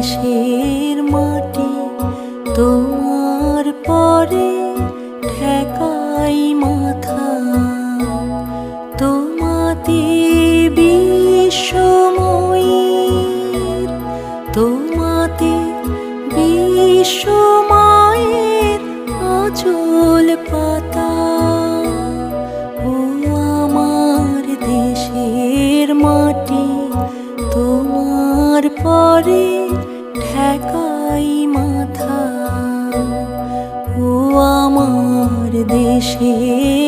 দেশের মাটি তোমার পরে ঠেকাই মাথা। তোমাতে বিশ্বময়ের, তোমাতে বিশ্বময়ের আঁচল পাতা। ও আমার দেশের মাটি তোমার পরে ঠেকাই মাথা। ও আমার দেশের